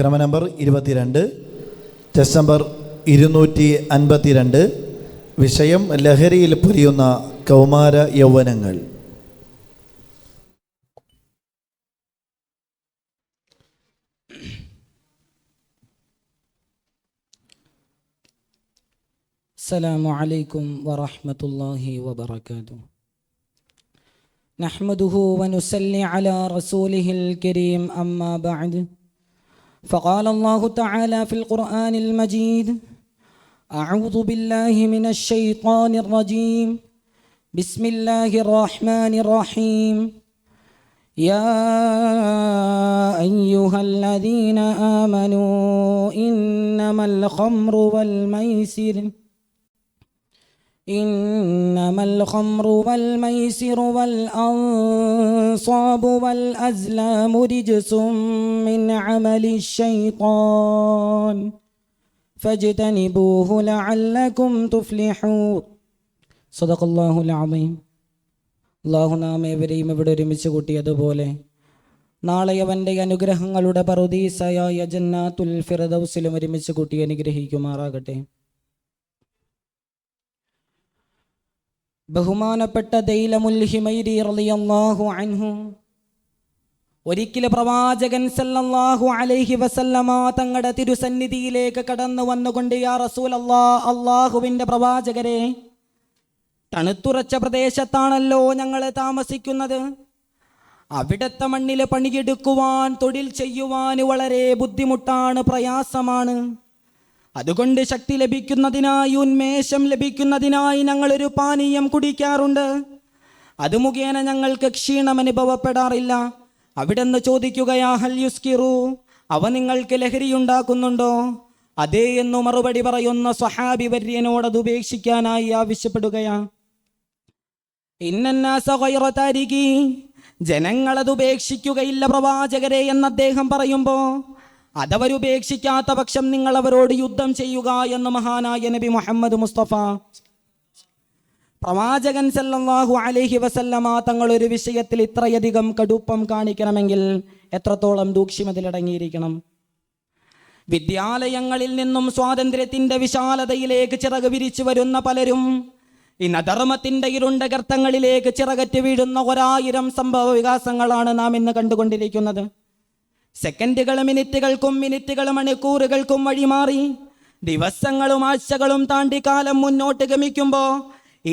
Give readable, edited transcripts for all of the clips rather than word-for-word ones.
ക്രമ number 22, test number 252. വിഷയം ലഹരിയിൽ പൊരിയുന്ന കൗമാര യൗവനങ്ങൾ. السلام عليكم ورحمة الله وبركاته. نحمده ونصلي على رسوله الكريم، أما بعد، فقال الله تعالى في القرآن المجيد: أعوذ بالله من الشيطان الرجيم، بسم الله الرحمن الرحيم. يا أيها الذين آمنوا إنما الخمر والميسر والأنصاب والأزلام رجس من عمل الشيطان فاجتنبوه لعلكم تفلحون. صدق الله العظيم. അല്ലാഹു നാം ഏവരെയും ഇവിടെ ഒരുമിച്ച് കൂട്ടിയതുപോലെ നാളെ അവൻ്റെ അനുഗ്രഹങ്ങളുടെ പറുദീസയായ ജന്നാത്തുൽ ഫിർദൗസിലും ഒരുമിച്ച് കൂട്ടി അനുഗ്രഹിക്കുമാറാകട്ടെ. ബഹുമാനപ്പെട്ട ദൈലമുൽ ഹിമൈരി റളിയല്ലാഹു അൻഹു ഒരിക്കൽ പ്രവാചകൻ സല്ലല്ലാഹു അലൈഹി വസല്ലമ തങ്ങളുടെ തിരുസന്നിധിയിലേക്ക് കടന്നു വന്നുകൊണ്ട്, യാ റസൂലല്ലാഹ്, അല്ലാഹുവിൻ്റെ പ്രവാചകരെ, തണുത്തുറച്ച പ്രദേശത്താണല്ലോ ഞങ്ങൾ താമസിക്കുന്നത്. അവിടുത്തെ മണ്ണിൽ പണിയെടുക്കുവാൻ, തൊഴിൽ ചെയ്യുവാൻ വളരെ ബുദ്ധിമുട്ടാണ്, പ്രയാസമാണ്. അതുകൊണ്ട് ശക്തി ലഭിക്കുന്നതിനായി, ഉന്മേഷം ലഭിക്കുന്നതിനായി ഞങ്ങളൊരു പാനീയം കുടിക്കാറുണ്ട്. അത് മുഖേന ഞങ്ങൾക്ക് ക്ഷീണം അനുഭവപ്പെടാറില്ല. അവിടുന്ന് ചോദിക്കുകയാ, ഹൽ യുസ്കിറു, അവ നിങ്ങൾക്ക് ലഹരിയുണ്ടാക്കുന്നുണ്ടോ? അതേ എന്ന് മറുപടി പറയുന്ന സ്വഹാബി വര്യനോട് അത് ഉപേക്ഷിക്കാനായി ആവശ്യപ്പെടുകയാ. ഇന്നന്നാസ ഗൈറ താരികി, ജനങ്ങളത് ഉപേക്ഷിക്കുകയില്ല പ്രവാചകരെ എന്ന് അദ്ദേഹം പറയുമ്പോൾ, അതവരുപേക്ഷിക്കാത്ത പക്ഷം നിങ്ങൾ അവരോട് യുദ്ധം ചെയ്യുക എന്ന് മഹാനായ നബി മുഹമ്മദ് മുസ്തഫ പ്രവാചകൻ സല്ലല്ലാഹു അലൈഹി വസല്ലമ തങ്ങൾ ഒരു വിഷയത്തിൽ ഇത്രയധികം കടുപ്പം കാണിക്കണമെങ്കിൽ എത്രത്തോളം ദൂക്ഷ്യമതിലടങ്ങിയിരിക്കണം. വിദ്യാലയങ്ങളിൽ നിന്നും സ്വാതന്ത്ര്യത്തിന്റെ വിശാലതയിലേക്ക് ചിറക് വിരിച്ചു വരുന്ന പലരും ഇന്ന് അധർമ്മത്തിന്റെ ഇരുണ്ട ഗർത്തങ്ങളിലേക്ക് ചിറകറ്റ് വീഴുന്ന 1000 സംഭവ വികാസങ്ങളാണ് നാം ഇന്ന് കണ്ടുകൊണ്ടിരിക്കുന്നത്. സെക്കൻഡുകൾ മിനിറ്റുകൾക്കും, മിനിറ്റുകൾ മണിക്കൂറുകൾക്കും വഴിമാറി ദിവസങ്ങളും ആഴ്ചകളും താണ്ടി കാലം മുന്നോട്ട് ഗമിക്കുമ്പോൾ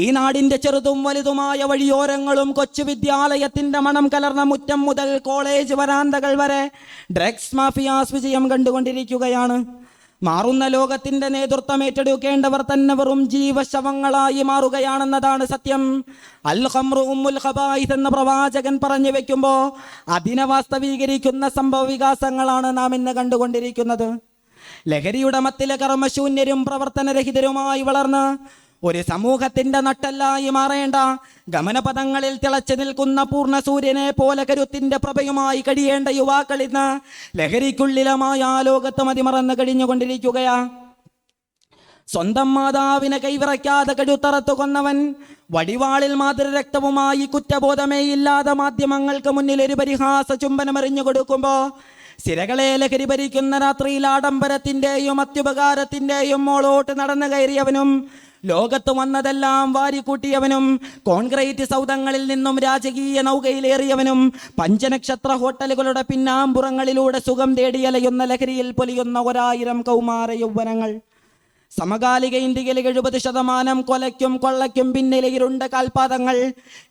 ഈ നാടിന്റെ ചെറുതും വലുതുമായ വഴിയോരങ്ങളും കൊച്ചു വിദ്യാലയത്തിന്റെ മണം കലർന്ന മുറ്റം മുതൽ കോളേജ് വരാന്തകൾ വരെ ഡ്രഗ്സ് മാഫിയാസ് വിജയം കണ്ടുകൊണ്ടിരിക്കുകയാണ്. മാറുന്ന ലോകത്തിന്റെ നേതൃത്വം ഏറ്റെടുക്കേണ്ടവർ തന്നെ വെറും ജീവശവങ്ങളായി മാറുകയാണെന്നതാണ് സത്യം. അൽ ഖംറു ഉമ്മുൽ ഖബായിസ് എന്ന പ്രവാചകൻ പറഞ്ഞു വെക്കുമ്പോൾ അതിനെ വാസ്തവീകരിക്കുന്ന സംഭവ വികാസങ്ങളാണ് നാം ഇന്ന് കണ്ടുകൊണ്ടിരിക്കുന്നത്. ലഹരിയുടെ മത്തിലെ കർമ്മശൂന്യരും പ്രവർത്തനരഹിതരുമായി വളർന്ന് ഒരു സമൂഹത്തിന്റെ നട്ടെല്ലായി മാറേണ്ട, ഗമനപഥങ്ങളിൽ തിളച്ചു നിൽക്കുന്ന പൂർണ്ണ സൂര്യനെ പോലെ കരുത്തിന്റെ പ്രഭയുമായി കഴിയേണ്ട യുവാക്കൾ ഇന്ന് ലഹരിക്കുള്ളിലമായ ആ ലോകത്ത് മതിമറന്ന് കഴിഞ്ഞുകൊണ്ടിരിക്കുകയാ. സ്വന്തം മാതാവിനെ കൈവിറയ്ക്കാതെ കഴുത്തറത്തു കൊന്നവൻ, വടിവാളിൽ മാതൃരക്തവുമായി കുറ്റബോധമേ ഇല്ലാതെ മാധ്യമങ്ങൾക്ക് മുന്നിൽ ഒരു പരിഹാസ ചുംബനം എറിഞ്ഞു കൊടുക്കുമ്പോ സിരകളെ ലഹരി ഭരിക്കുന്ന രാത്രിയിൽ ആഡംബരത്തിന്റെയും അത്യുപകാരത്തിന്റെയും മോളോട്ട് നടന്നു കയറിയവനും, ലോകത്ത് വന്നതെല്ലാം വാരിക്കൂട്ടിയവനും, കോൺക്രീറ്റ് സൗധങ്ങളിൽ നിന്നും രാജകീയ നൗകയിലേറിയവനും, പഞ്ചനക്ഷത്ര ഹോട്ടലുകളുടെ പിന്നാമ്പുറങ്ങളിലൂടെ സുഖം തേടിയലയുന്ന ലഹരിയിൽ പൊലിയുന്ന 1000 കൗമാര യൗവനങ്ങൾ. സമകാലിക ഇന്ത്യയിലെ 70% കൊലയ്ക്കും കൊള്ളയ്ക്കും പിന്നിലെ ഇരുണ്ട കാൽപാദങ്ങൾ.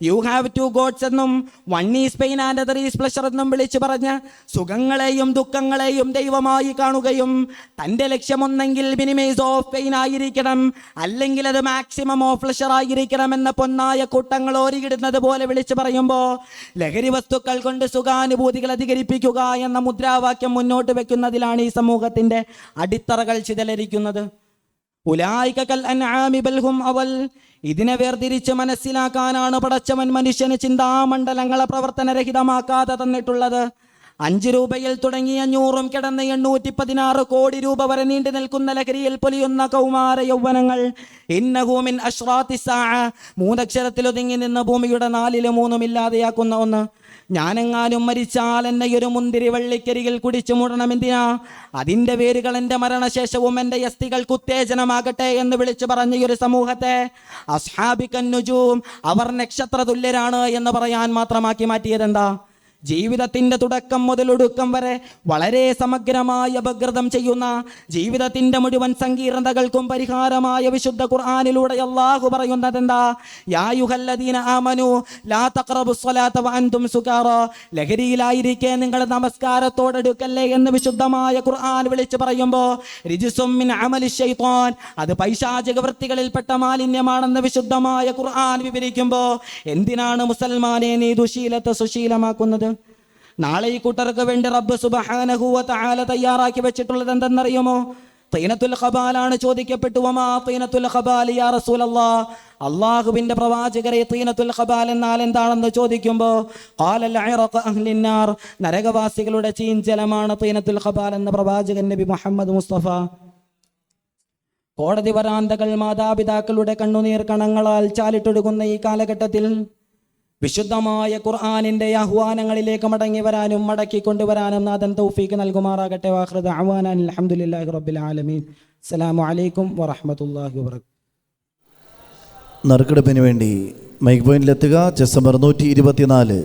യു ഹാവ് ടു ഗോഡ്സ് എന്നും one is pain and other is pleasure എന്നും വിളിച്ചു പറഞ്ഞ് സുഖങ്ങളെയും ദുഃഖങ്ങളെയും ദൈവമായി കാണുകയും തൻ്റെ ലക്ഷ്യമൊന്നെങ്കിൽ മിനിമൈസ് ഓഫ് പെയിൻ ആയിരിക്കണം, അല്ലെങ്കിൽ അത് മാക്സിമം ഓഫ് പ്ലഷർ ആയിരിക്കണം എന്ന പൊന്നായ കൂട്ടങ്ങൾ ഓരിയിടുന്നത് പോലെ വിളിച്ചു പറയുമ്പോൾ ലഹരി വസ്തുക്കൾ കൊണ്ട് സുഖാനുഭൂതികൾ അധികരിപ്പിക്കുക എന്ന മുദ്രാവാക്യം മുന്നോട്ട് വെക്കുന്നതിലാണ് ഈ സമൂഹത്തിൻ്റെ അടിത്തറകൾ ചിതലരിക്കുന്നത്. ഉലായികൽ അൻആമി ബൽ ഹും അവൽ. ഇതിനെ വേർതിരിച്ച് മനസ്സിലാക്കാനാണ് പടച്ചവൻ മനുഷ്യന് ചിന്താമണ്ഡലങ്ങളെ പ്രവർത്തനരഹിതമാക്കാതെ തന്നിട്ടുള്ളത്. 5 രൂപയിൽ തുടങ്ങി 500 കിടന്ന് 816 കോടി രൂപ വരെ നീണ്ടു നിൽക്കുന്ന ലഹരിയിൽ പൊലിയുന്ന കൗമാര യൗവനങ്ങൾ. ഇന്നഹു മിൻ അശ്റാത്തി സാഅ, 3 അക്ഷരത്തിൽ ഒതുങ്ങി നിന്ന് ഭൂമിയുടെ 4/3 ഇല്ലാതെയാക്കുന്ന ഒന്ന്. ഞാനെങ്ങാനും മരിച്ചാൽ എന്നെ ഒരു മുന്തിരി വള്ളിക്കരികിൽ കുടിച്ചു മൂടണമെന്തിനാ? അതിൻ്റെ വേരുകൾ എൻ്റെ മരണശേഷവും എൻ്റെ അസ്ഥികൾക്ക് ഉത്തേജനമാകട്ടെ എന്ന് വിളിച്ചു പറഞ്ഞ ഈ ഒരു സമൂഹത്തെ അസ്ഹാബിക്കൻ നുജൂം, അവർ നക്ഷത്ര തുല്യരാണ് എന്ന് പറയാൻ മാത്രമാക്കി മാറ്റിയതെന്താ? ജീവിതത്തിൻ്റെ തുടക്കം മുതൽ ഒടുക്കം വരെ വളരെ സമഗ്രമായി അപകൃതം ചെയ്യുന്ന, ജീവിതത്തിൻ്റെ മുഴുവൻ സങ്കീർണതകൾക്കും പരിഹാരമായ വിശുദ്ധ ഖുർആനിലൂടെ അല്ലാഹു പറയുന്നത് എന്താ? യാ അയ്യുഹല്ലദീന ആമനു ലാ തഖറബുസ് സ്വലാത്ത വഅൻതും സുകാറ, ലഹരിയിലായിരിക്കെ നിങ്ങൾ നമസ്കാരത്തോടടുക്കല്ലേ എന്ന് വിശുദ്ധമായ ഖുർആൻ വിളിച്ചു പറയുമ്പോൾ റിജ്സും മിൻ അമലി ശൈത്താൻ, അത് പൈശാചിക വൃത്തികളിൽപ്പെട്ട മാലിന്യമാണെന്ന് വിശുദ്ധമായ ഖുർആൻ വിവരിക്കുമ്പോൾ എന്തിനാണ് മുസൽമാനെ നീ ദുശീലത്തെ സുശീലമാക്കുന്നത്? നാളെ ഈ കൂട്ടർക്ക് വേണ്ടി റബ്ബ് സുബ്ഹാനഹു വ തആല തയ്യാറാക്കി വെച്ചിട്ടുള്ളത് എന്തെന്നറിയുമോ? തീനത്തുൽ ഖബാലാണ്. ചോദിക്കപ്പെട്ടു, വമാ തീനത്തുൽ ഖബാൽ യാ റസൂലല്ലാഹ്, അല്ലാഹുവിൻ്റെ പ്രവാചകരെ തീനത്തുൽ ഖബാൽ എന്നാൽ എന്താണെന്ന് ചോദിക്കുമ്പോൾ ഖാലൽ ഇറഖ് അഹ്ലിന്നാർ, നരകവാസികളുടെ ചീഞ്ചലമാണ് തീനത്തുൽ ഖബാൽ എന്ന പ്രവാചകൻ നബി മുഹമ്മദ് മുസ്തഫ. കോടതി വരാന്തകൾ മാതാപിതാക്കളുടെ കണ്ണുനീർ കണങ്ങളാൽ ചാലിട്ടൊടുക്കുന്ന ഈ കാലഘട്ടത്തിൽ വിശുദ്ധമായ ഖുർആനിൻ്റെ ആഹ്വാനങ്ങളിലേക്ക് മടങ്ങി വരാനും മടക്കിക്കൊണ്ടുവരാനും നാഥൻ തൗഫീഖ് നൽകുമാറാകട്ടെ. വാഖിറു ദഅ്വാനാ അൽഹംദുലില്ലാഹി റബ്ബിൽ ആലമീൻ. അസ്സലാമു അലൈക്കും വറഹ്മത്തുള്ളാഹി വബറകാതുഹു. നറുക്കെടുപ്പിന് വേണ്ടി മൈക്ക് പോയിന്റിലെത്തുക. Chess number 124.